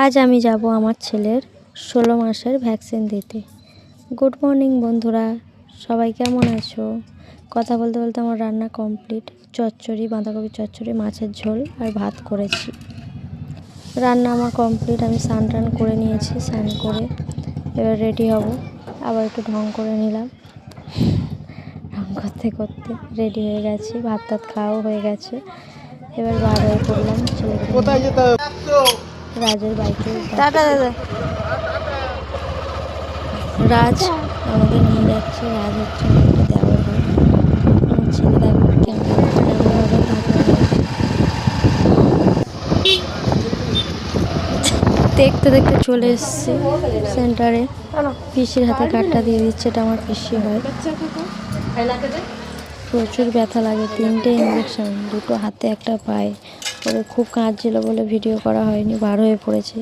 আজ আমি যাব আমার ছেলের 16 মাসের ভ্যাকসিন দিতে। গুড মর্নিং বন্ধুরা, সবাই কেমন আছো? কথা বলতে বলতে আমার রান্না কমপ্লিট। চচ্চড়ি, বাঁধাকপি চচ্চড়ি, মাছের ঝোল আর ভাত করেছি। রান্না আমার কমপ্লিট। আমি স্নান টান করে নিয়েছি। স্নান করে এবার রেডি হব। আবার একটু ঢং করে নিলাম। ঢং করতে করতে রেডি হয়ে গেছি। ভাত টাত খাওয়াও হয়ে গেছে। এবার বার হয়ে পড়লাম ছেলেকে রাজের বাইকে। রাজ আমাদের নিয়ে যাচ্ছে। রাজ হচ্ছে একটা দেওয়ার হয়। আমার ছেলে দেখো কেমনভাবে দেখতে দেখতে চলে এসেছি সেন্টারে। পিসির হাতে কার্ডটা দিয়ে দিচ্ছে। এটা আমার পিসি হয়। প্রচুর ব্যথা লাগে। 3টে ইঞ্জেকশন, 2টো হাতে একটা পায়ে। ওরে খুব কাঁদছিল বলে ভিডিও করা হয়নি। বার হয়ে পড়েছে।